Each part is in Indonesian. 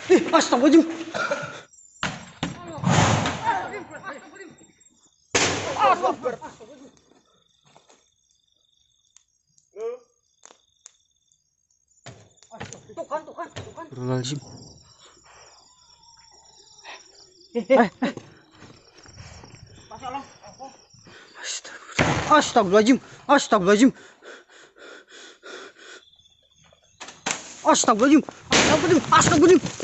Astagfirullahaladzim. Astagfirullahaladzim. Astagfirullahaladzim. Astagfirullahaladzim. Astagfirullahaladzim. Astagfirullahaladzim. Astagfirullahaladzim.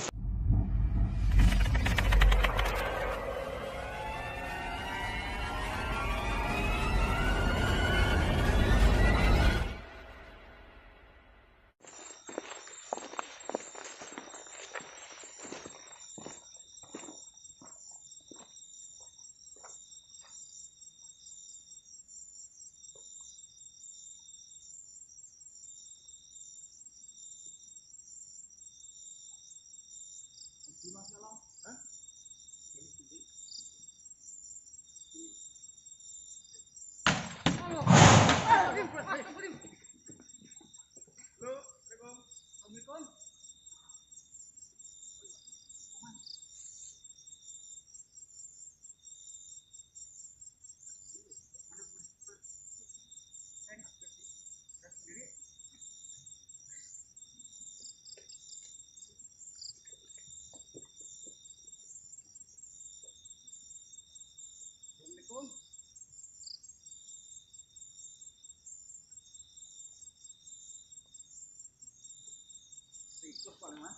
Tikus paling mas.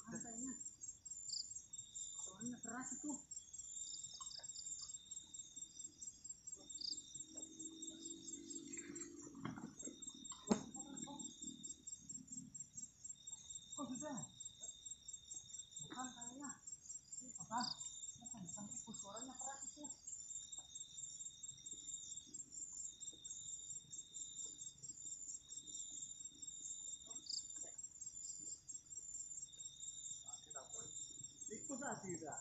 Santainya. Soalnya keras itu. Oh sudah. Bukan kayaknya. Ini apa? Bukan tikus, suaranya keras itu. Tikus asli dah.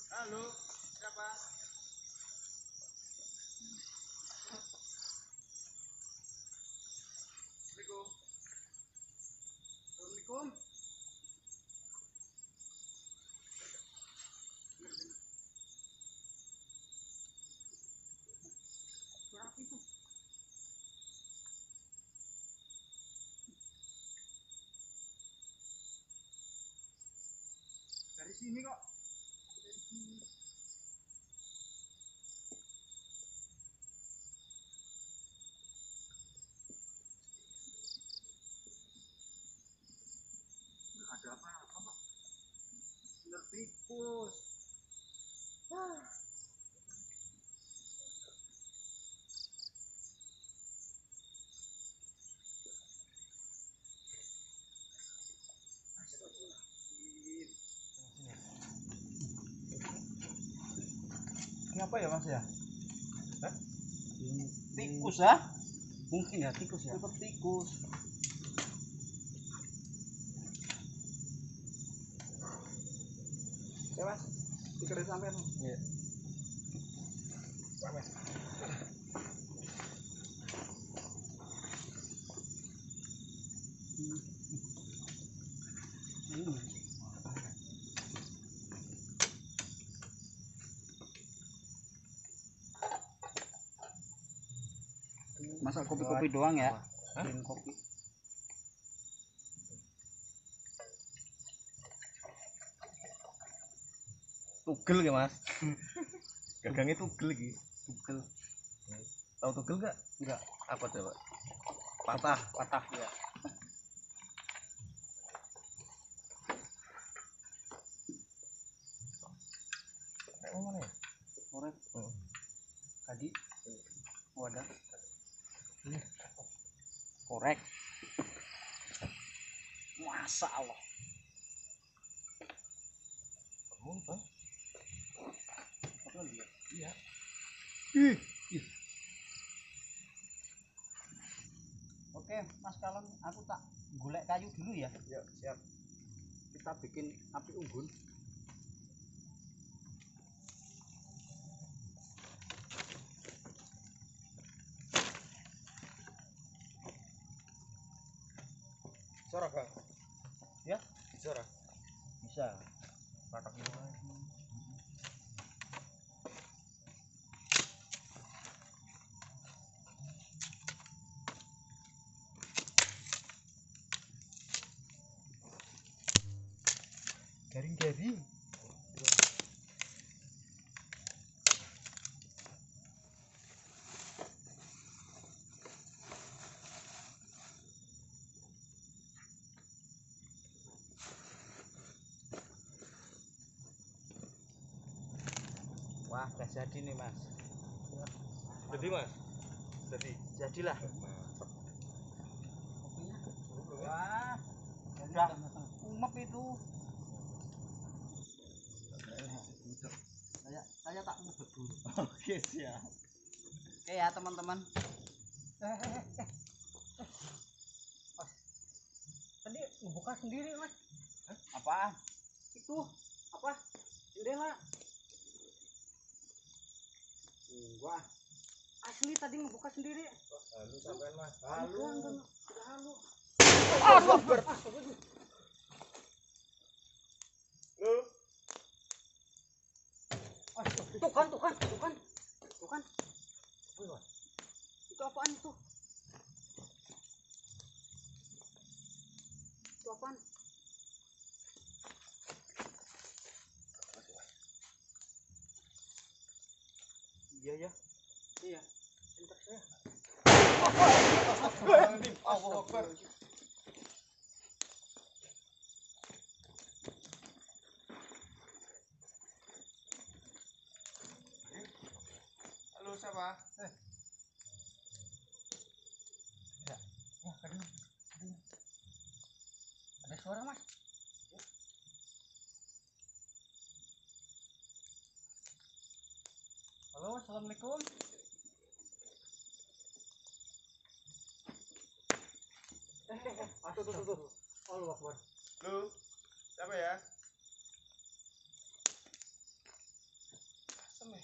Halo, siapa? Assalamualaikum. Assalamualaikum. Berapa itu? Dari sini kok. Dari sini. Ada apa-apa kok. Bener tikus. Ini apa ya mas ya? Hah? Tikus ya? Mungkin ya tikus ya. Tetap tikus. Ya mas, dikerin sampean. Iya. Mas. Masak kopi-kopi doang ya. Bikin kopi. Tugel ya mas. Gagangnya tugel gitu. Tugel. Tahu tugel nggak? Enggak. Apa coba? Patah. Patah ya. Kayak mana ya? Korek. Tadi wadah. Korek. Masa Allah. Bangun bang. Apa dia? Iya. Oke, Mas Kalon, aku tak golek kayu dulu ya. Ya siap. Kita bikin api unggun. Sora bang. Ya? Sora. Bisa. Patok ini. Garing-garing. Wah, udah jadi nih mas. Jadi mas. Jadilah. Mantap. Wah, udah umep itu. Saya tak ngubek dulu. Oke siap. Oke ya teman-teman. Tadi ngebuka sendiri mas. Apa? Itu apa? Jendela. Wah, Asli tadi ngebuka sendiri. Halu sampean mas. Udah halu. Lu. Tuh kan. Itu apaan itu? Itu apaan? iya ya. Iya. Entar saya. Allah Akbar. Halo siapa? Ada suara mas. Halo, assalamualaikum. Tuh. Allah Akbar. Lu. Siapa ya? Asem ya?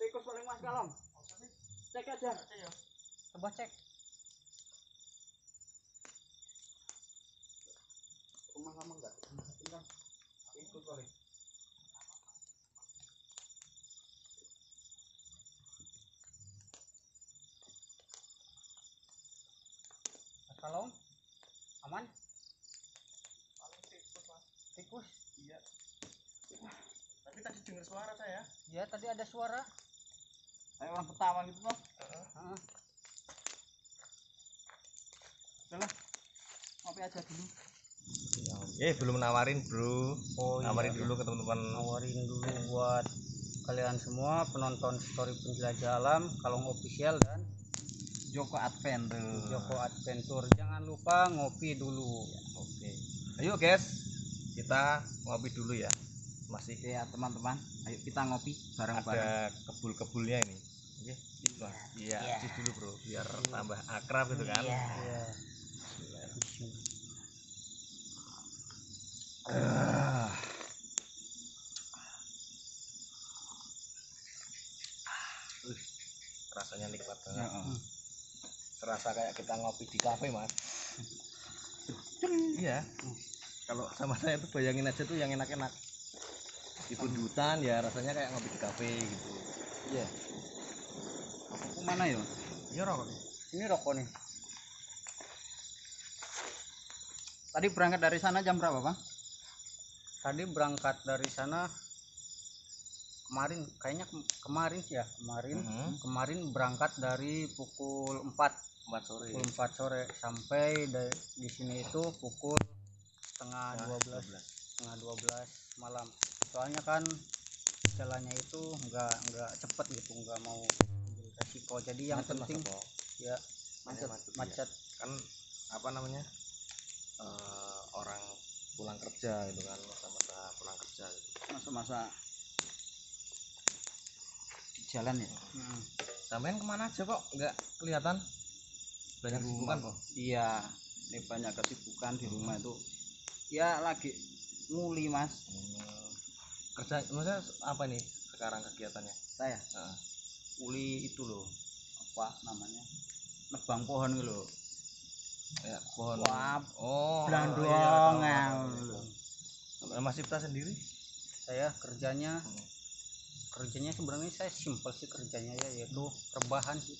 Tikus paling mas kalem. Cek aja. Coba cek. Rumah lama enggak? Tinggal. Ikut kali. Mas kalem. Aman? Paling tikus mas. Tikus. Iya. Tapi tadi dengar suara saya. Ya tadi ada suara. Kayak orang pertama gitu toh. Heeh. Udahlah. Ngopi aja dulu. Belum nawarin bro. Oh, Nawarin iya. dulu ke teman-teman. Nawarin dulu buat kalian semua penonton story penjelajah alam Kalong official dan Joko Adventure. Joko Adventure. Jangan lupa ngopi dulu. Oke. Ayo guys, kita ngopi dulu ya. Masih Oke ya teman-teman, ayo kita ngopi bareng-bareng. ada kebul-kebulnya ini. Oke, gitu Mas. Iya, cis dulu bro, biar tambah akrab gitu kan. Iya. Ah. Rasanya nikmat banget. Serasa kayak kita ngopi di kafe mas. Iya. Kalau sama saya tuh bayangin aja tuh yang enak-enak. Meskipun di hutan ya rasanya kayak ngopi di kafe gitu. Iya. Aku mana ya? Iya rokok. Ini rokok nih. Tadi berangkat dari sana jam berapa bang? Tadi berangkat dari sana kemarin, kayaknya kemarin sih ya, kemarin berangkat dari pukul 4 sore. pukul 4 sore sampai di sini itu pukul setengah 12 malam. Soalnya kan jalannya itu nggak cepet gitu, nggak mau ambil resiko. Jadi yang Macet, penting Mas, ya Macet. macet. Kan apa namanya? Orang pulang kerja gitu kan, masa-masa pulang kerja gitu. Masa-masa di jalan ya? Sampean kemana aja kok nggak kelihatan? Banyak kesibukan kok. Iya, ini banyak kesibukan di rumah itu. Ya lagi nguli mas. Kerja maksudnya apa nih sekarang kegiatannya? Saya uli itu loh, apa apa namanya, nebang pohon gitu loh. Ya, pohon. Wah, Oh, blandong. iya, Mas Cipta sendiri? Saya kerjanya sebenarnya saya simpel sih kerjanya ya, yaitu rebahan sih.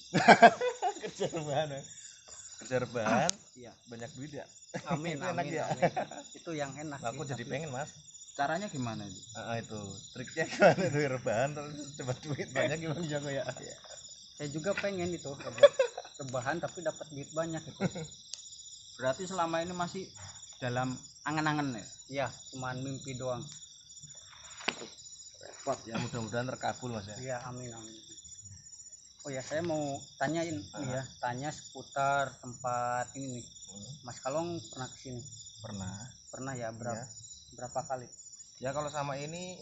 Kerja rebahan. Kerja rebahan. Iya. Banyak duit ya. Amin, Itu enak amin, ya? amin. Itu yang enak Aku sih, jadi tapi pengen, Mas. Caranya gimana itu? Itu triknya gimana tuh rebahan terus dapat duit banyak gimana jago ya? saya juga pengen itu rebahan tapi dapat duit banyak itu. Berarti selama ini masih dalam angan-angan ya? Iya, cuman mimpi doang. Repot ya, mudah-mudahan terkabul Mas ya. Iya, amin, amin. Oh ya, saya mau tanyain nih ya, tanya seputar tempat ini nih. Mas Kalong pernah kesini? Pernah Ya, Iya. berapa kali? Ya kalau sama ini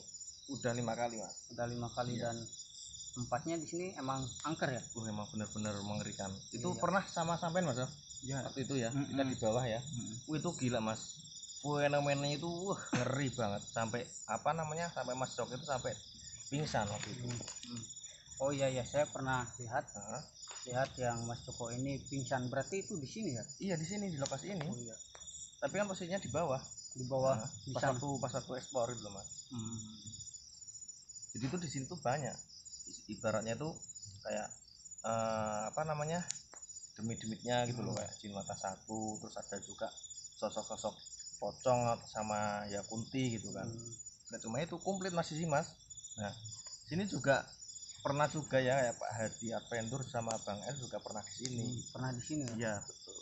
udah 5 kali Mas. Udah 5 kali. Iya. Dan tempatnya di sini emang angker ya? Emang benar-benar mengerikan. Itu Iya. pernah sama sampean Mas? Iya. Waktu itu ya, kita di bawah ya. Itu gila Mas. Fenomenanya itu ngeri banget. Sampai apa namanya? Sampai Mas Jok itu sampai pingsan waktu itu. Oh iya ya, saya pernah lihat Nah, yang Mas Joko ini pingsan. Berarti itu di sini ya? iya di sini di lokasi ini. Oh iya. Tapi kan posisinya di bawah. Di bawah Nah, di pas sana. waktu ekspor itu loh Mas. Jadi itu di sini tuh banyak. Ibaratnya tuh kayak apa namanya? Demit-demitnya gitu loh, kayak jin mata satu, terus ada juga sosok-sosok pocong sama ya kunti gitu kan. Nggak cuma itu, komplit masih sih Mas. Nah, sini juga pernah juga ya kayak Pak Hadi Adventure sama Bang El juga pernah di sini. Pernah di sini ya? Iya, betul.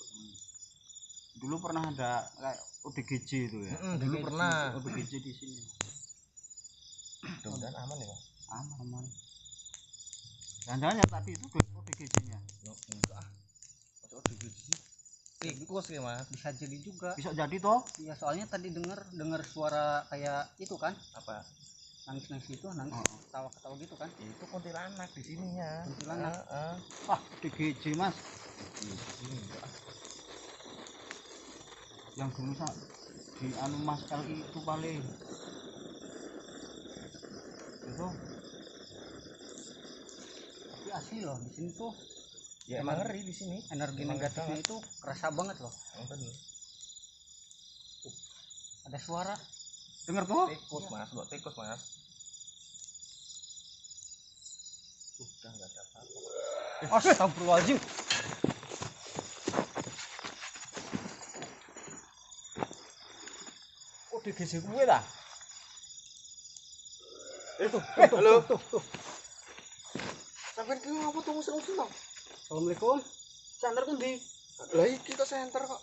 Dulu pernah ada kayak ODGJ itu ya? Dulu pernah. ODGJ di sini. Mudah-mudahan aman ya Mas. Aman. Jangan-jangan ya tadi itu ODGJ-nya. Enggak. Masuk ODGJ sih. Tikus ya Mas. Bisa jadi juga. Bisa jadi toh? Iya, soalnya tadi dengar suara kayak itu kan, Apa? nangis itu, ketawa gitu kan. Itu kuntilanak di sininya. Kuntilanak. Wah, ODGJ Mas. Yang dulu di anu Mas L itu paling itu. Tapi asli loh di sini tuh Ya emang ngeri di sini. energi Emang negatifnya banget. itu kerasa banget loh. Bener. Ada suara. Dengar toh? Tikus Mas, buat tikus Mas. Udah nggak ada apa-apa. Astagfirullahaladzim. ODGJ kuwe lah. Halo. Sampai ki ngapa tuh musuh-musuh Bang? Assalamualaikum. Center kundi. Lah iki kita center kok.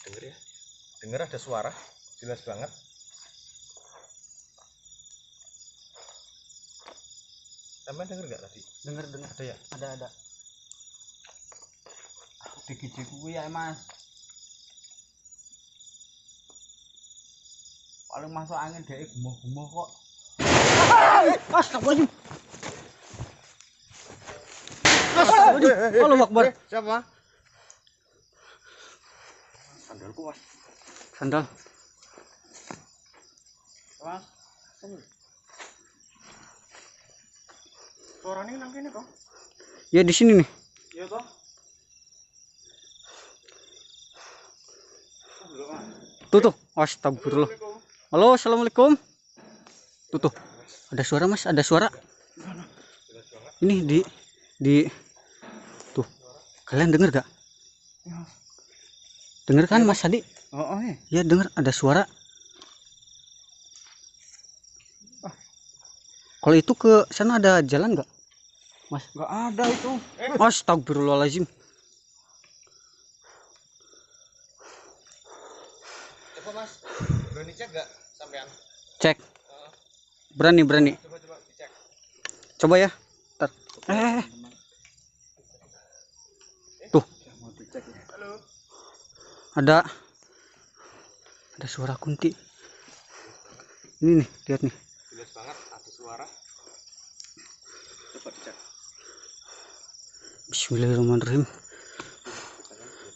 Denger ya. Denger ada suara jelas banget. Sampai denger nggak tadi? Dengar. Ada ya? Ada. ODGJ kuwe ya Mas. Paling masuk angin dhek gemuh-gemuh kok. Astagfirullahaladzim. Allahu Akbar. Siapa? Sandalku Mas. Sandal. Mas, Suaranya nang kene kok. Ya di sini nih. iya toh? Tuh. Astagfirullah. Halo, assalamualaikum. Tuh. Ada suara Mas, ada suara. Ini di tuh. Kalian dengar gak? Dengar kan Mas Hadi? Oh, Ya dengar ada suara. Kalau itu ke sana ada jalan nggak, Mas? nggak ada itu. Astagfirullahaladzim. Coba Mas, berani cek nggak sampean? Cek. Berani. Coba dicek. Coba ya. Ntar. Tuh. Halo. Ada suara kunti. Ini nih, lihat nih. Jelas banget ada suara. Coba dicek. Bismillahirrahmanirrahim.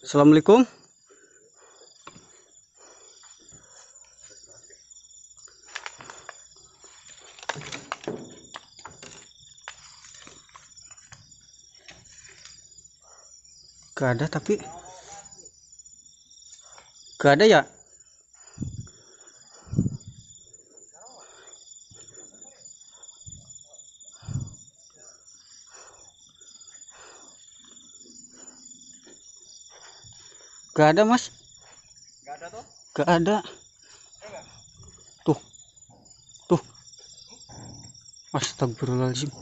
Assalamualaikum. Gak ada, tapi gak ada ya. Gak ada, Mas. Gak ada tuh. Gak ada. Tuh. Tuh. Astagfirullahaladzim.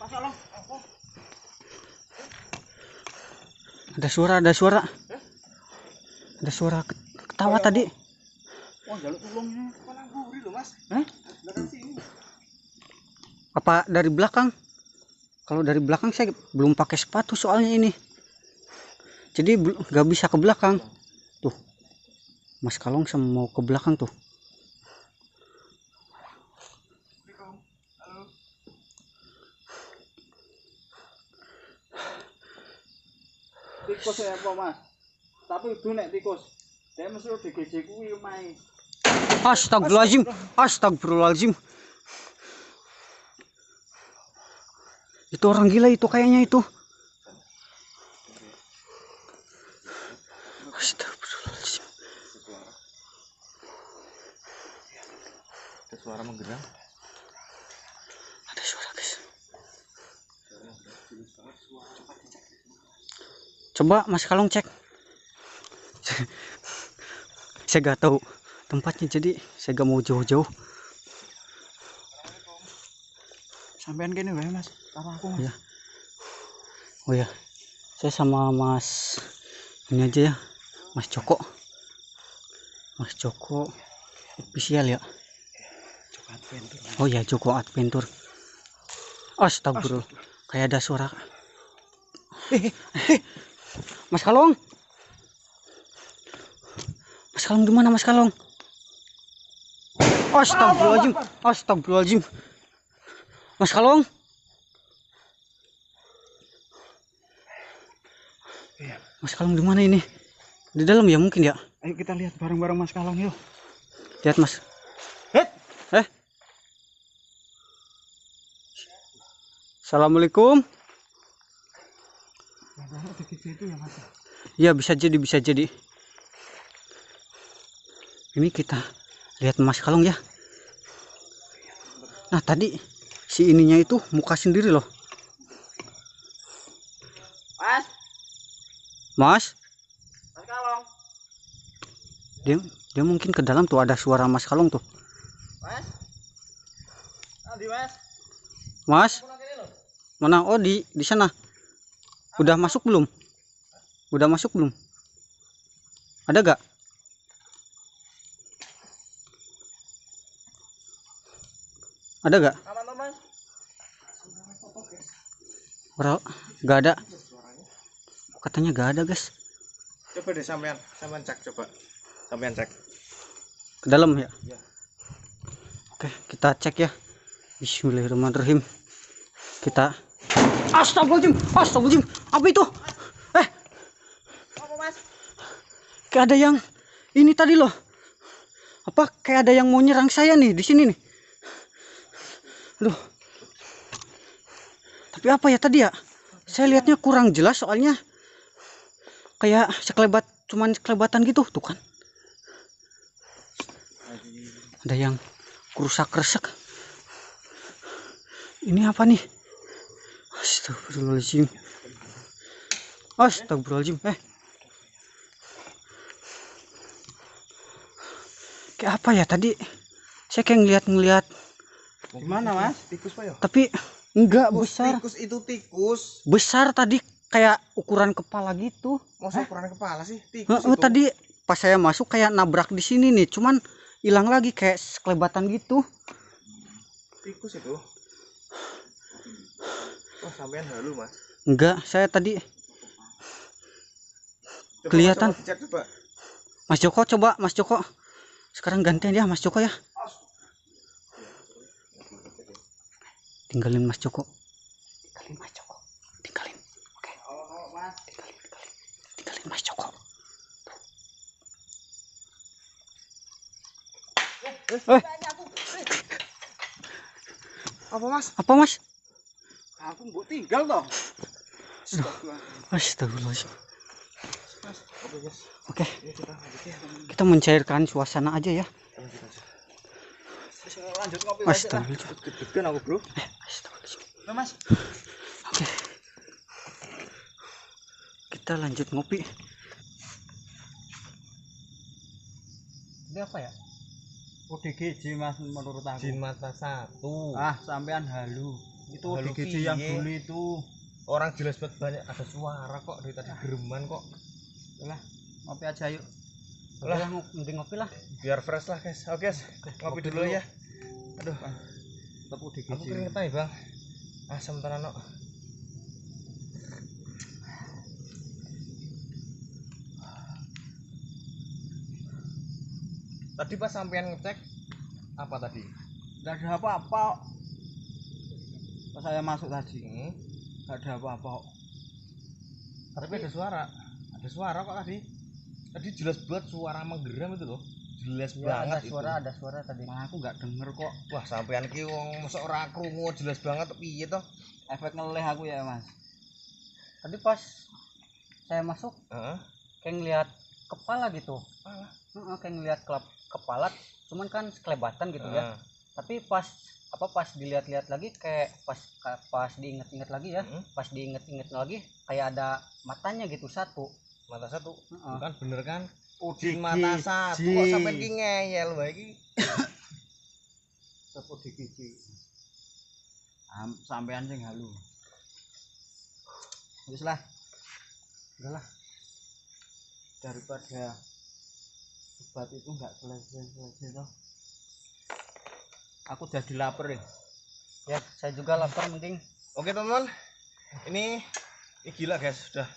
Masalah. Ada suara, ada suara. Ada suara ketawa tadi. Wah, jaluk tulungnya. Mana gurih loh, Mas? Hah? Belakang sini. Apa dari belakang? Kalau dari belakang saya belum pakai sepatu soalnya ini. Jadi nggak bisa ke belakang. Tuh. Mas Kalong sama mau ke belakang tuh. Halo. Tikus ya apa, Mas? Tapi itu nek tikus. Saya mesti digejek kuwi omahe. Astagfirullahaladzim. Astagfirullahaladzim. Itu orang gila itu kayaknya itu. Astagfirullahaladzim. Ada suara menggeram. Ada suara, guys. Coba Mas Kalong cek. Saya gak tahu tempatnya, jadi saya gak mau jauh-jauh. Sampean kene wae, Mas. Karo aku, Mas. Ya. Oh ya, saya sama Mas ini aja ya, Mas Joko. Mas Joko official ya. Joko Adventure. Oh ya, Joko Adventure. Astagfirullah, kayak ada suara. Mas Kalong. Mas Kalong di mana, Mas Kalong? Astagfirullahaladzim. Astagfirullahaladzim. Mas Kalong. Iya. Mas Kalong di mana ini? Di dalam ya mungkin ya. Ayo kita lihat bareng-bareng Mas Kalong yuk. Lihat, Mas. Assalamualaikum. Ada kecil itu ya, Mas. Ya bisa jadi, bisa jadi. Ini kita lihat Mas Kalong ya. Nah tadi si ininya itu muka sendiri loh. Mas. Mas. Mas Kalong. Dia mungkin ke dalam tuh, ada suara Mas Kalong tuh. Mas. Andi, Mas. Mas. Mana? Oh di sana. Udah masuk belum? Udah masuk belum? Ada gak? Ada gak? Aman toh, Mas? Gak ada. Katanya gak ada, guys. Coba deh sampean cek coba. Sampean cek. Ke dalam ya? Iya. Oke, kita cek ya. Bismillahirrahmanirrahim. Kita Astagfirullahaladzim. Astagfirullahaladzim. Apa itu? Apa, Mas? Kayak ada yang ini tadi loh. Apa kayak ada yang mau nyerang saya nih di sini nih. Aduh. Tapi apa ya tadi ya? Saya lihatnya kurang jelas soalnya kayak cuman sekelebatan gitu tuh kan. Ada yang kerusak-keresek. Ini apa nih? Astagfirullahaladzim. Astagfirullahaladzim. Kayak apa ya tadi? Saya kayak ngeliat. Gimana, Mas? Tikus Pak ya? Tapi enggak besar. Tikus itu tikus. Besar tadi kayak ukuran kepala gitu. Masa ukuran kepala sih? Tikus itu. Tadi pas saya masuk kayak nabrak di sini nih, cuman hilang lagi kayak sekelebatan gitu. Tikus itu. Oh, sampean halu, Mas. Enggak, saya tadi Coba, kelihatan. Mas, cek coba. Mas Joko, coba Mas Joko. Sekarang gantian ya Mas Joko ya. Tinggalin Mas Joko. Tinggalin Mas Joko. Tinggalin. Oke. Mas. Tinggalin Mas Joko. Apa, Mas? Apa, Mas? Aku mbok tinggal toh. Astagfirullah. Oke guys, Oke, ini kita lanjut ya. kita mencairkan suasana aja ya. Lanjut aja. Lanjut ngopi wae lah. Astagfirullah. Deg-degan aku bro. Astagfirullah. Nah, Mas. Oke. Kita lanjut ngopi. Ini apa ya? ODGJ Mas menurut aku. Jin mata satu. Ah, sampean halu. Itu Halu ODGJ piye? yang dulu itu. Orang jelas banget banyak ada suara kok dari tadi gereman kok. Lah, ngopi aja yuk. Lah, mending ngopi lah. Biar fresh lah guys. Oke guys, ngopi dulu ya. Aduh, Tetap ODGJ. aku keringetan ya bang. Asam tenan kok. Tadi pas sampean ngecek apa tadi? Enggak ada apa-apa. Pas saya masuk tadi, Hmm. enggak ada apa-apa. Tapi ada suara kok tadi. Tadi jelas banget suara menggeram itu loh. Jelas Ya, banget itu. ada suara tadi. Nah, aku enggak denger kok. Wah, sampean ki wong mosok ora krungu jelas banget piye toh? Efek ngeleh aku ya, Mas. Tadi pas saya masuk Heeh. kayak ngeliat kepala gitu. Alah. Kayak ngeliat kepala, cuman kan sekelebatan gitu ya. Tapi pas dilihat-lihat lagi kayak pas diinget-inget lagi ya, pas diinget-inget lagi kayak ada matanya gitu satu. Mata satu. Heeh. Bukan bener kan? ODGJ. Jin mata satu kok sampean ki ngeyel wae iki. Tetap ODGJ. Sampean sing halu. Wis lah. Udah lah. Daripada debat itu enggak selesai toh. Aku jadi lapar ya. Ya, saya juga lapar mending. Oke, teman. Ini gila guys, sudah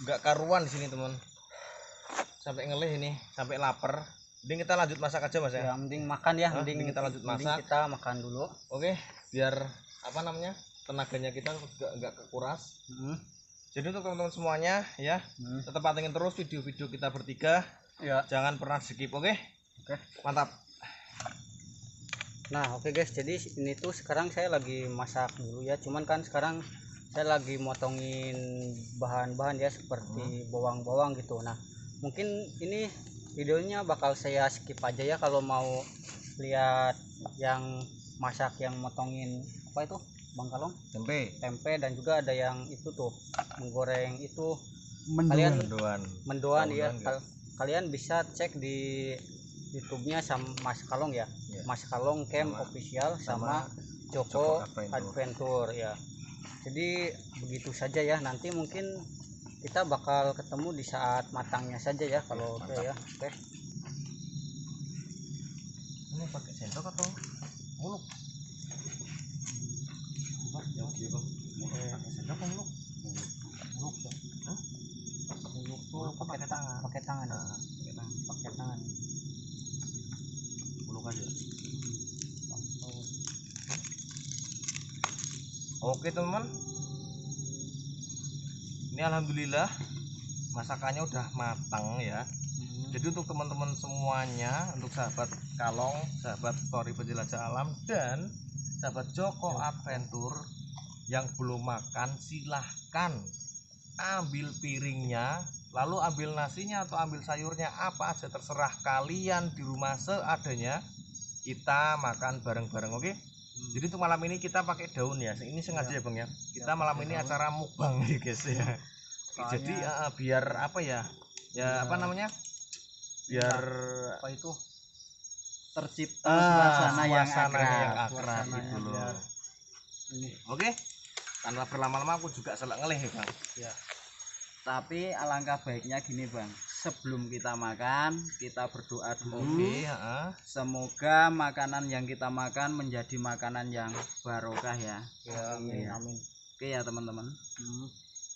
enggak karuan di sini, teman. Sampai ngelih ini, sampai lapar. Mending kita lanjut masak aja, Mas ya. Ya, mending makan ya, Hah? Mending kita lanjut mending masak. kita makan dulu. Oke, biar apa namanya? Tenaganya kita juga enggak kekuras. Jadi untuk teman-teman semuanya ya, tetap pantengin terus video-video kita bertiga. Ya. Jangan pernah skip, oke? Oke. Mantap. Nah, oke guys, jadi ini tuh sekarang saya lagi masak dulu ya. Cuman kan sekarang saya lagi motongin bahan-bahan ya seperti bawang-bawang gitu. Nah, mungkin ini videonya bakal saya skip aja ya kalau mau lihat yang masak yang motongin apa itu? Bang Kalong, tempe dan juga ada yang itu tuh menggoreng itu kalian mendoan ya. Kalian bisa cek di YouTube-nya sama Mas Kalong ya. Mas Kalong Camp Official sama Joko Adventure ya. Jadi begitu saja ya. Nanti mungkin kita bakal ketemu di saat matangnya saja ya kalau oke ya. Oke. Ini pakai sendok atau muluk? Ya, Bang. Pakai sendok atau muluk? Muluk ya. Muluk tuh pakai tangan. Pakai tangan. Pakai tangan. Muluk aja. Oke, teman. Ini alhamdulillah masakannya udah matang ya. Jadi untuk teman-teman semuanya, untuk sahabat Kalong, sahabat Story Penjelajah Alam dan sahabat Joko Adventure yang belum makan, silahkan ambil piringnya, lalu ambil nasinya atau ambil sayurnya, apa aja terserah kalian di rumah seadanya. Kita makan bareng-bareng, oke? Jadi untuk malam ini kita pakai daun ya. Ini sengaja ya Bang ya. Kita malam ini acara mukbang nih guys ya. Jadi biar apa ya? Ya apa namanya? Biar Apa itu? tercipta suasana yang akrab suasananya gitu loh. biar ini. Oke. Tanpa berlama-lama aku juga selak ngelih ya Bang. Ya. Tapi alangkah baiknya gini Bang, sebelum kita makan kita berdoa dulu. Oke, Semoga makanan yang kita makan menjadi makanan yang barokah ya. Ya, amin, Iya. amin. Oke ya teman-teman.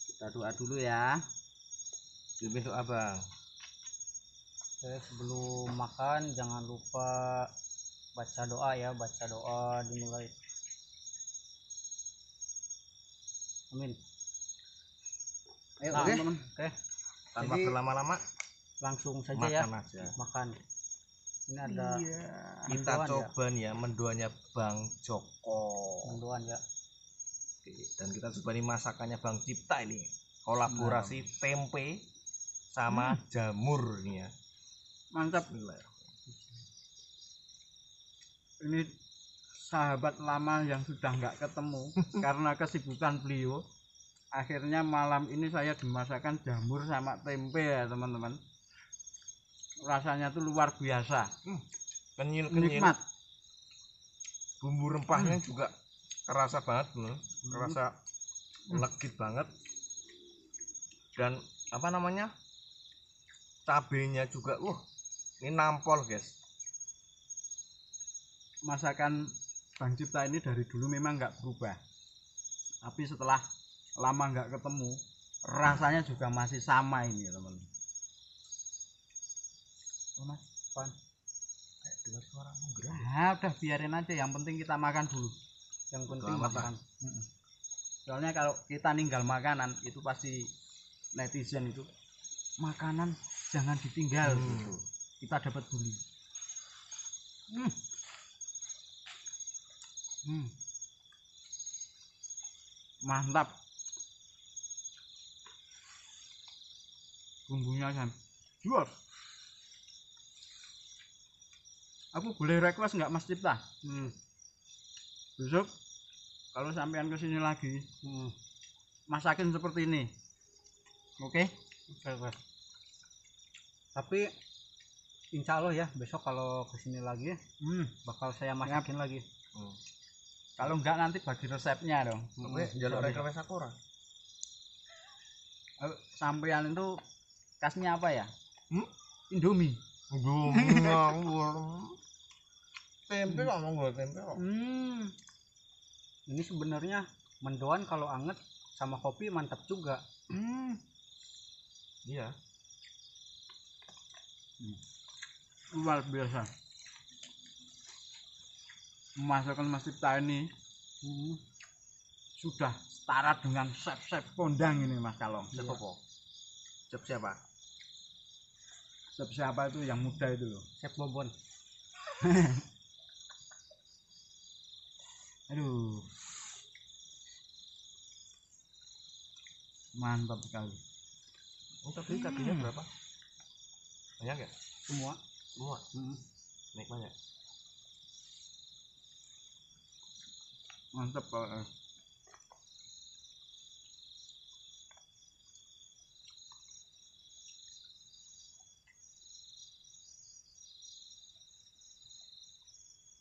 Kita doa dulu ya. Pimpin doa Bang. Oke, sebelum makan jangan lupa baca doa ya, baca doa dimulai. Amin. Ayo Oke. teman-teman. Oke, Tanpa Jadi- berlama-lama langsung saja ya makan aja. makan. Ini ada Kita mendoan ya. coba nih ya mendoanya Bang Joko. Mendoan ya. Oke, dan kita coba ini masakannya Bang Cipta ini kolaborasi tempe sama jamur ini ya. Mantap. Ini sahabat lama yang sudah nggak ketemu karena kesibukan beliau. Akhirnya malam ini saya dimasakan jamur sama tempe ya teman-teman. Rasanya tuh luar biasa. Kenyil-kenyil. Nikmat. Bumbu rempahnya juga kerasa banget, kerasa legit banget. Dan apa namanya, cabenya juga, ini nampol guys. Masakan Bang Cipta ini dari dulu memang nggak berubah, tapi setelah lama nggak ketemu rasanya juga masih sama ini teman. Mas, pan. Dengar suara menggerak. Nah, udah biarin aja, yang penting kita makan dulu. Yang penting makan. Soalnya kalau kita ninggal makanan itu pasti netizen itu makanan jangan ditinggal gitu. Kita dapat bully. Mantap. Bumbunya kan jual. Aku boleh request nggak Mas Cipta? Besok kalau sampean kesini lagi, masakin seperti ini. Oke? Oke. Tapi insya Allah ya besok kalau kesini lagi, bakal saya masakin lagi. Kalau enggak nanti bagi resepnya dong. Jalur request aku ora. Sampean itu kasnya apa ya? Indomie. Tempe kok mau tempe kok. Ini sebenarnya mendoan kalau anget sama kopi mantap juga. Iya. Luar biasa. Masakan Mas Cipta ini sudah setara dengan chef-chef kondang ini Mas Kalong. Chef apa? Chef siapa? Chef siapa itu yang muda itu loh? Chef Bobon. Aduh. Mantap sekali. Tapi kakinya berapa? Banyak ya? Semua. Naik banyak. Mantap Pak.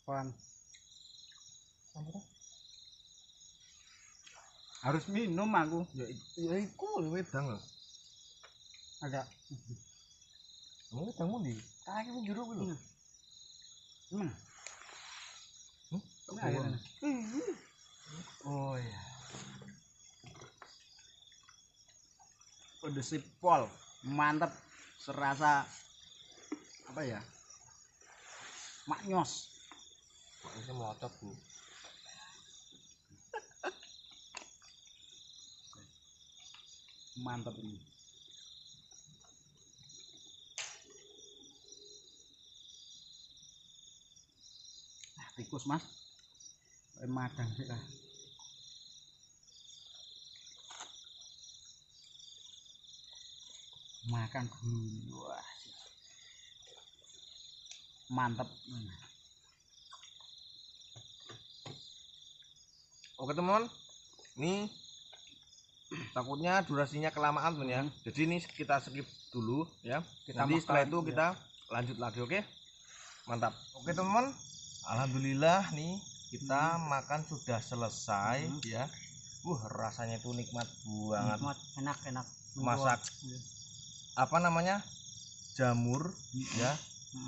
Pan. Harus minum aku. Ya iku wedang lho. Ada. Kamu wedangmu di kaki mu jero kuwi lho. Mana? Ini airnya. Oh ya. Pedes pol, mantap, serasa apa ya? Maknyos. Maknya mocot Bu. Mantap ini. Tikus Mas. Madang sih lah. Makan dulu. Wah. Mantap. Oke teman, ini takutnya durasinya kelamaan teman ya. Jadi ini kita skip dulu ya. Nanti setelah itu kita lanjut lagi, oke? Mantap. Oke teman, alhamdulillah nih kita makan sudah selesai ya. Rasanya itu nikmat banget. Nikmat, enak. Masak apa namanya? Jamur ya.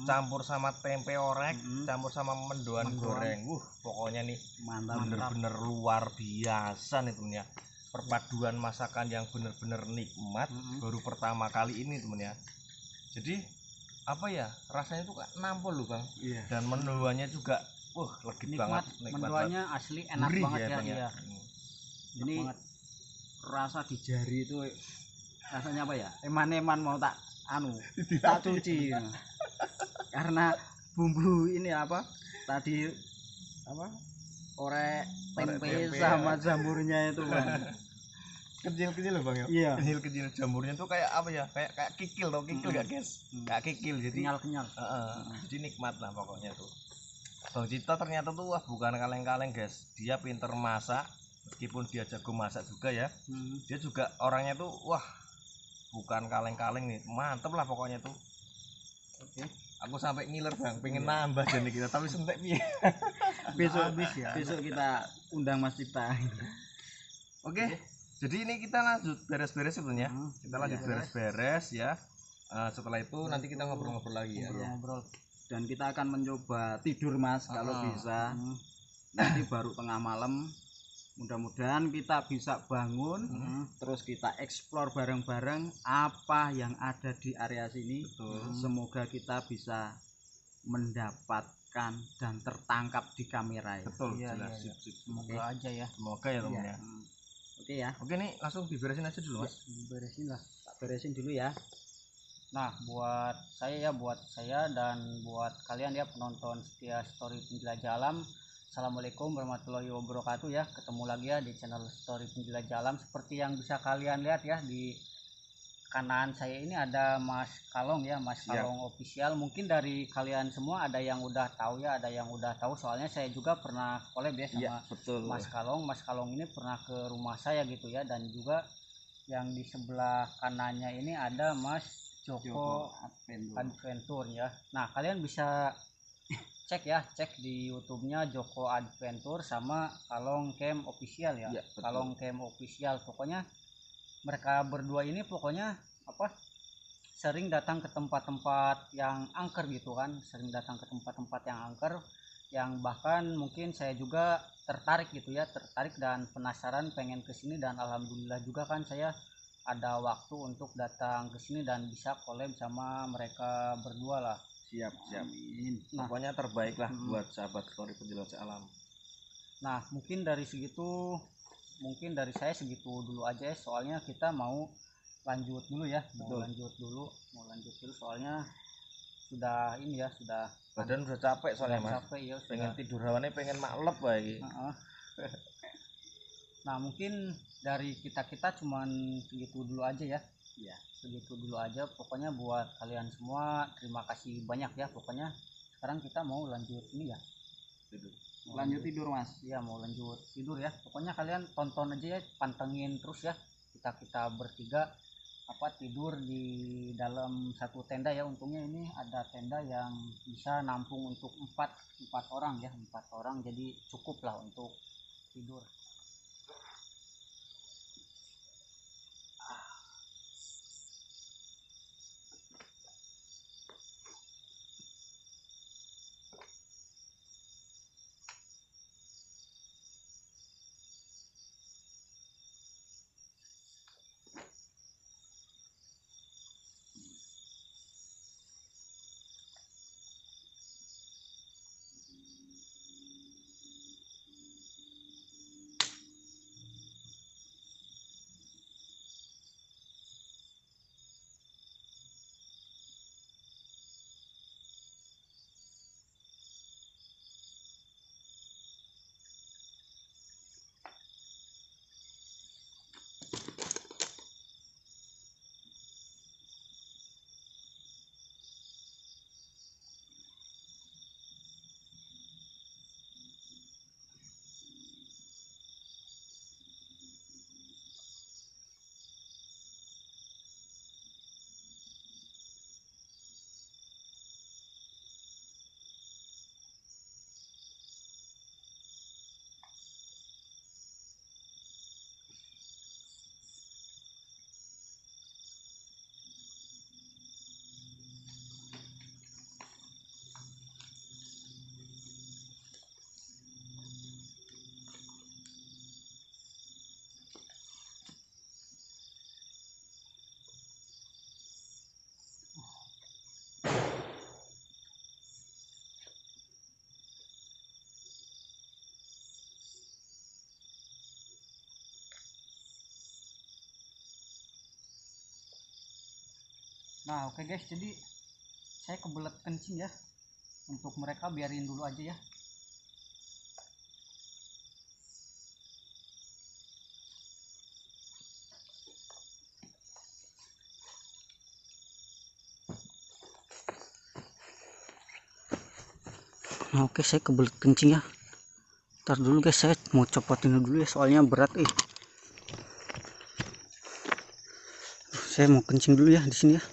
Campur sama tempe orek, campur sama mendoan goreng. Pokoknya nih mantap, bener-bener luar biasa nih temen ya. Perpaduan masakan yang bener-bener nikmat baru pertama kali ini temen ya. Jadi apa ya, rasanya tuh kayak nampol loh Bang. Iya. Dan mendoannya juga legit banget, nikmat mendoannya banget. asli enak Gurih banget ya. Bang, Iya. Ini banget. Rasa di jari itu rasanya apa ya? Eman-eman mau tak cuci. Karena bumbu ini apa? Tadi apa? orek tempe tempe, sama jamurnya itu bang. kecil-kecil loh bang ya. Iya. Kecil-kecil jamurnya tuh kayak apa ya, kayak kikil tau kikil gak guys, kayak kikil jadi Kenyal-kenyal. jadi nikmat lah pokoknya tuh. Bang Cito ternyata tuh wah bukan kaleng-kaleng guys, dia pinter masak meskipun dia jago masak juga ya. Dia juga orangnya tuh wah bukan kaleng-kaleng nih, mantep lah pokoknya tuh. Oke. Aku sampai ngiler bang, pengen nambah jadi kita tapi sentek piye. Besok Habis ya. besok kita undang Mas Cita. Oke. Jadi ini kita lanjut beres-beres sebenarnya. Kita lanjut Iya. beres-beres ya. Setelah itu nanti kita ngobrol-ngobrol lagi ya. Ngobrol. Dan kita akan mencoba tidur Mas kalau bisa. Nanti baru tengah malam. Mudah-mudahan kita bisa bangun, terus kita explore bareng-bareng apa yang ada di area sini. Betul. Semoga kita bisa mendapatkan dan tertangkap di kamera ya. Betul, Iya, jelas. iya, iya. Sip, sip. Semoga aja ya. Semoga ya teman Iya. ya. Oke ya. Oke nih langsung diberesin aja dulu mas. Beresin lah. Tak beresin dulu ya. Nah, buat saya dan buat kalian ya penonton setia Story Penjelajah Alam, assalamualaikum warahmatullahi wabarakatuh ya. Ketemu lagi ya di channel Story Penjelajah Alam. Seperti yang bisa kalian lihat ya di kanan saya ini ada Mas Kalong ya, Mas Kalong official. Mungkin dari kalian semua ada yang udah tahu ya, ada yang udah tahu soalnya saya juga pernah collab ya sama Betul. Mas Kalong. Mas Kalong ini pernah ke rumah saya gitu ya, dan juga yang di sebelah kanannya ini ada Mas Joko Adventure ya. Nah, kalian bisa cek ya, cek di YouTube-nya Joko Adventure sama Kalong Camp Official ya. Kalong Camp Official. Pokoknya mereka berdua ini pokoknya apa? Sering datang ke tempat-tempat yang angker gitu kan, sering datang ke tempat-tempat yang angker, yang bahkan mungkin saya juga tertarik gitu ya, tertarik dan penasaran pengen ke sini, dan alhamdulillah juga kan saya ada waktu untuk datang ke sini dan bisa collab sama mereka berdua lah. Siap. Amin. Nah, Pokoknya terbaik lah buat sahabat Story Penjelajah Alam. Nah, mungkin dari saya segitu dulu aja ya, soalnya kita mau lanjut dulu ya. Mau lanjut dulu soalnya sudah ini ya, sudah Badan udah capek soalnya mas. capek ya, Pengen tidur rawannya, pengen maklep baik. Nah, mungkin dari kita cuman segitu dulu aja ya. Ya, segitu dulu aja. Pokoknya buat kalian semua terima kasih banyak ya. Pokoknya sekarang kita mau lanjut ini ya. Lanjut tidur mas. Iya, mau lanjut tidur ya. Pokoknya kalian tonton aja ya, pantengin terus ya. Kita bertiga tidur di dalam satu tenda ya. Untungnya ini ada tenda yang bisa nampung untuk empat orang ya, 4 orang, jadi cukup lah untuk tidur. Nah, oke guys, jadi saya kebelet kencing ya. Untuk mereka biarin dulu aja ya. Oke, saya kebelet kencing ya. Ntar dulu guys, saya mau copotin dulu ya, soalnya berat. Saya mau kencing dulu ya di sini ya.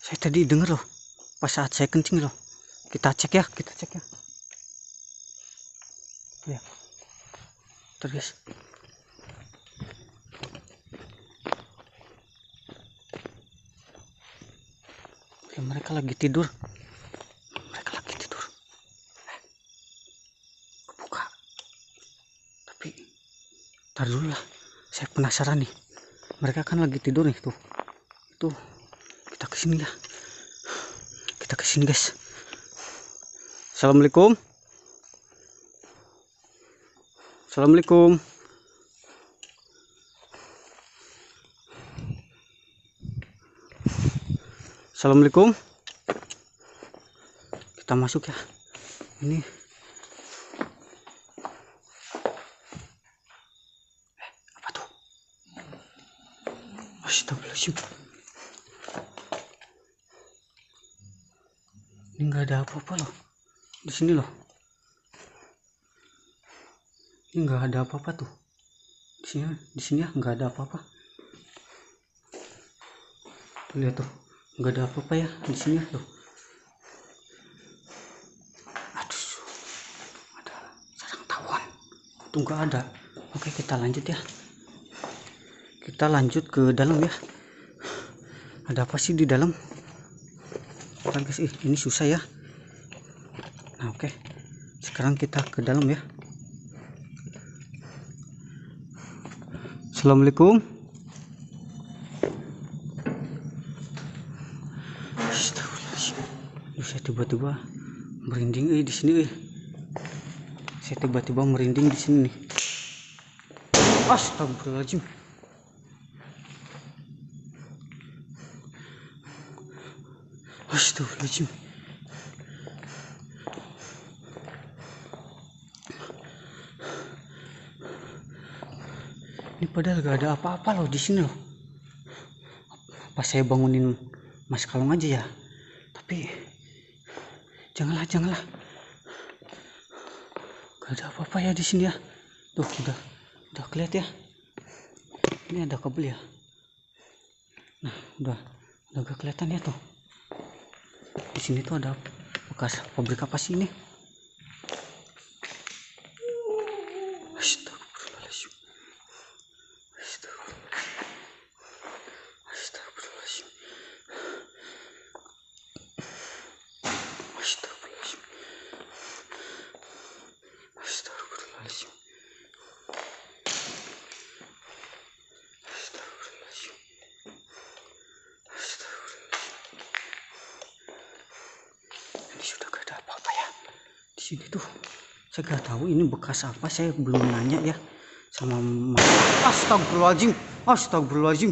Saya tadi dengar loh, pas saat saya kencing loh. Kita cek ya. Ya, terus ya, mereka lagi tidur. Kebuka. Tapi tar dulu lah, saya penasaran nih. Mereka kan lagi tidur nih tuh. Kita kesini ya. Kita kesini guys. Assalamualaikum. Assalamualaikum. Assalamualaikum. Kita masuk ya. Ini apa tuh? Astagfirullahaladzim. Ini nggak ada apa-apa loh di sini loh. Ini nggak ada apa-apa tuh di sini ya, nggak ada apa-apa. Lihat tuh, nggak ada apa-apa ya di sini ya tuh. Aduh, ada sarang tawon tuh, nggak ada. Oke, kita lanjut ya. Kita lanjut ke dalam ya. Ada apa sih di dalam? Kan guys, ini susah ya. Nah, oke. Sekarang kita ke dalam ya. Assalamualaikum. Saya tiba-tiba merinding di sini. Saya tiba-tiba merinding di sini nih. Astagfirullahaladzim. Astagfirullahaladzim. Ini padahal gak ada apa-apa loh di sini loh. Pas saya bangunin Mas Kalong aja ya. Tapi janganlah. Gak ada apa-apa ya di sini ya. Tuh, udah kelihatan ya. Ini ada kabel ya. Nah, udah gak kelihatan ya tuh. Di sini tuh ada bekas pabrik apa sih ini? Astagfirullahaladzim. Ini sudah gak ada apa-apa ya di sini tuh. Saya gak tahu ini bekas apa, saya belum nanya ya sama Mas. Astagfirullahaladzim.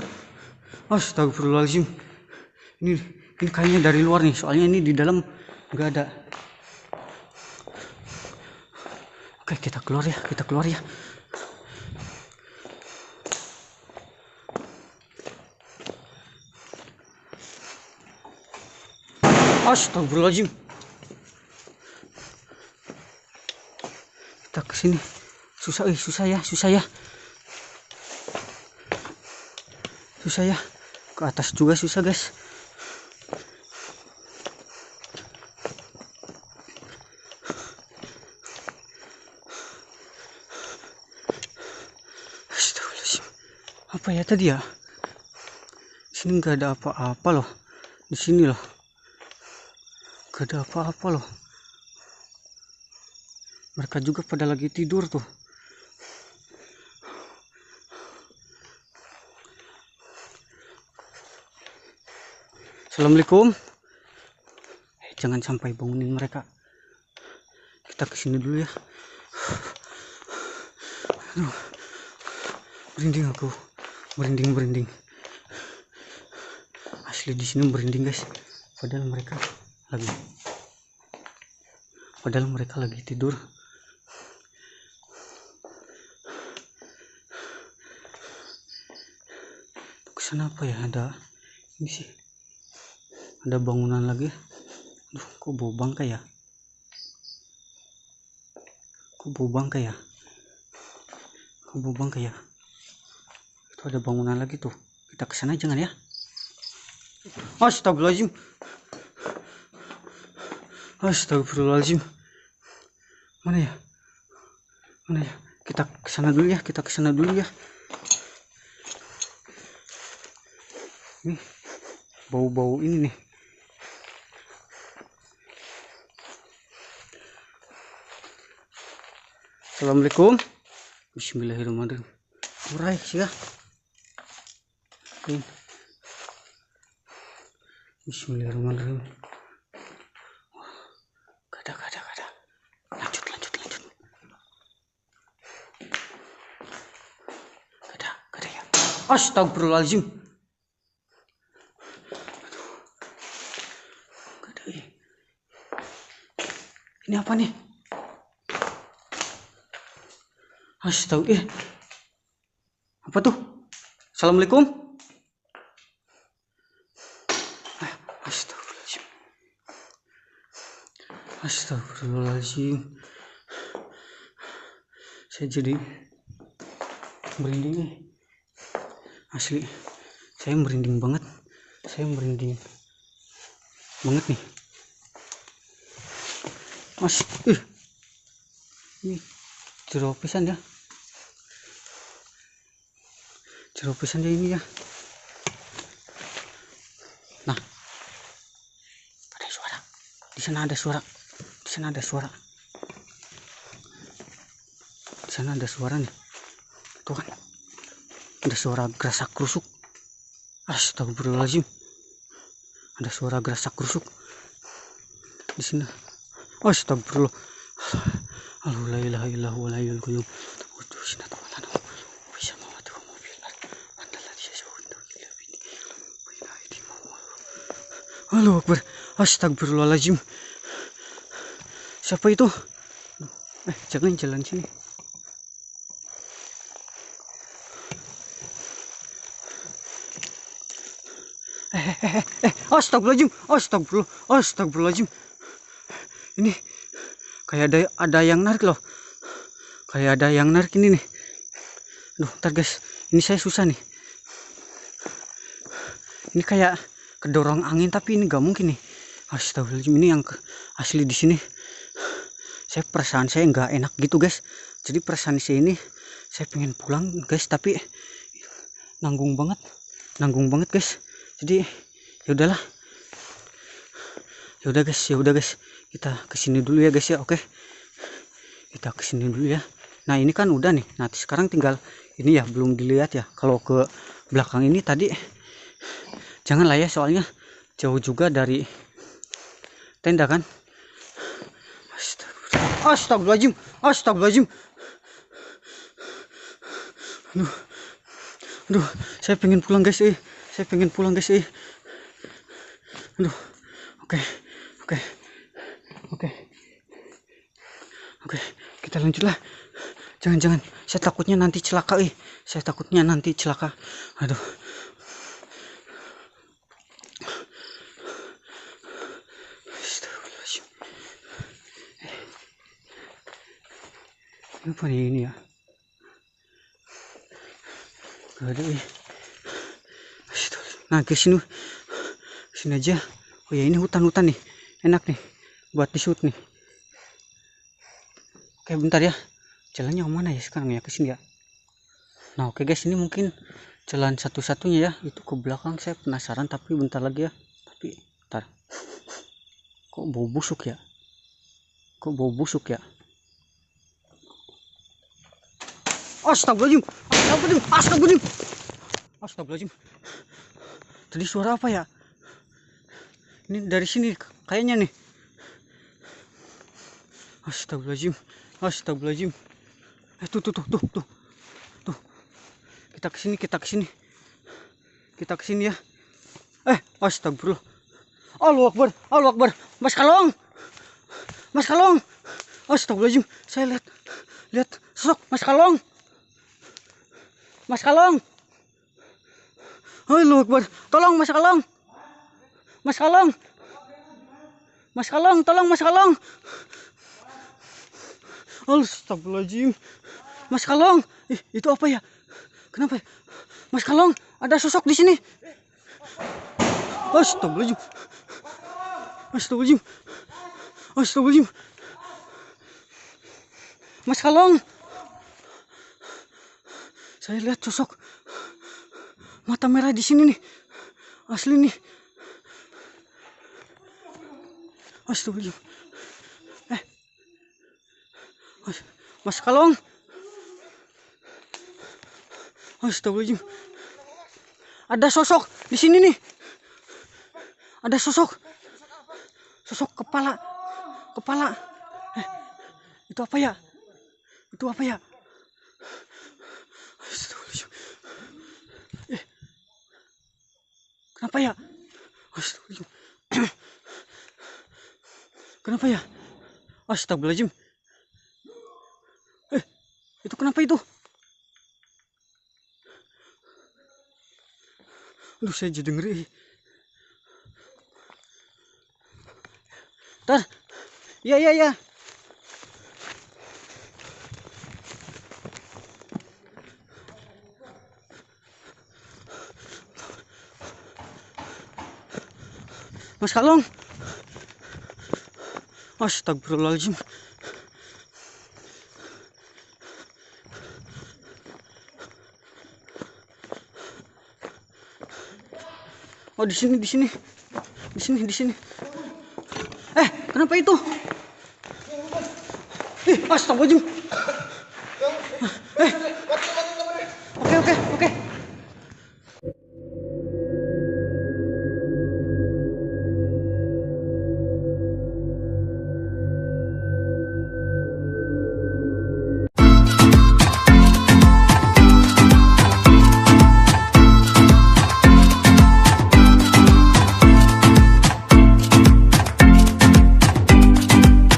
Ini kayaknya dari luar nih, soalnya ini di dalam nggak ada. Oke, kita keluar ya. Astagfirullahaladzim. Kita kesini susah ya. Ke atas juga susah guys. Apa ya tadi ya? Di sini nggak ada apa-apa loh. Di sini loh. Nggak ada apa-apa loh. Mereka juga pada lagi tidur tuh. Assalamualaikum. Jangan sampai bangunin mereka. Kita kesini dulu ya. Aduh, merinding aku, merinding. Asli di sini merinding guys. Padahal mereka lagi tidur. Kesana apa ya? Ada ini sih. Ada bangunan lagi. Duh, kok bau bangkai ya? Itu ada bangunan lagi tuh. Kita kesana jangan ya. Astagfirullahaladzim. Mana ya? Kita kesana dulu ya. Nih, bau-bau ini nih. Assalamualaikum. Bismillahirrahmanirrahim. Urai sih ya. Bismillahirrahmanirrahim. Gak ada. Lanjut. Gak ada ya. Astagfirullahaladzim. Gak ada ya. Ini apa nih? Astagfirullah. Apa tuh? Assalamualaikum. Astagfirullahaladzim. Saya jadi merinding nih. Asli, saya merinding banget. Nih. Ini jeruk pisan ya. Ini ya. Nah, ada suara. Di sana ada suara nih. Tuh kan. Ada suara gerasak kerusuk. Astagfirullahaladzim. Ada suara gerasak kerusuk di sini. Astagfirullah. La ilaha illallah la ilaha illallah. Allahu Akbar. Astagfirullahaladzim. Siapa itu? Jangan jalan sini. Astagfirullahaladzim. Ini kayak ada yang narik loh. Ini nih. Aduh, ntar guys, ini saya susah nih. Ini kayak kedorong angin, tapi ini gak mungkin nih. Astagfirullahaladzim, ini yang asli di sini. Perasaan saya nggak enak gitu guys. Jadi perasaan saya ini, saya pengen pulang guys, tapi nanggung banget guys. Jadi ya udah guys, kita kesini dulu ya guys ya. Oke, kita kesini dulu ya. Nah ini kan udah nih. Nah sekarang tinggal ini ya, belum dilihat ya. Kalau ke belakang ini tadi janganlah ya, soalnya jauh juga dari tenda kan. Astagfirullahaladzim. Aduh, saya pengen pulang guys. Aduh, oke, kita lanjutlah. Jangan, saya takutnya nanti celaka. Aduh. Apa nih ini ya? Gak ada ya. Nah ke sini aja. Oh ya, ini hutan nih, enak nih buat di shoot nih. Oke bentar ya, jalannya kemana ya sekarang ya, ke sini ya. Nah oke guys, ini mungkin jalan satu-satunya ya, itu ke belakang. Saya penasaran, tapi bentar lagi ya. Tapi bentar, kok bau busuk ya, kok bau busuk ya. Astagfirullahaladzim, astagfirullahaladzim, astagfirullahaladzim, astagfirullahaladzim. Tadi suara apa ya? Ini dari sini kayaknya nih. Astagfirullahaladzim, astagfirullahaladzim. Tuh. Kita kesini, kita kesini ya. Astagfirullah. Allahu Akbar. Mas Kalong. Astagfirullahaladzim. Saya lihat sosok Mas Kalong. Allahu Akbar. Tolong Mas Kalong. Tolong Mas Kalong. Astagfirullahaladzim. Mas Kalong, itu apa ya? Kenapa ya? Mas Kalong, ada sosok di sini. Astagfirullahaladzim. Mas Kalong, saya lihat sosok mata merah di sini nih. Asli nih. Astagfirullahaladzim. Mas Kalong. Astagfirullahaladzim. Ada sosok di sini nih. Ada sosok kepala. Itu apa ya? Astagfirullahaladzim. Kenapa ya? Astagfirullahaladzim. Kenapa ya? Astagfirullahaladzim. Itu kenapa itu? Aduh, saya jadi ngeri. Ntar. Iya. Mas Kalong. Astagfirullahaladzim. Oh, di sini. Kenapa itu? Astagfirullahaladzim.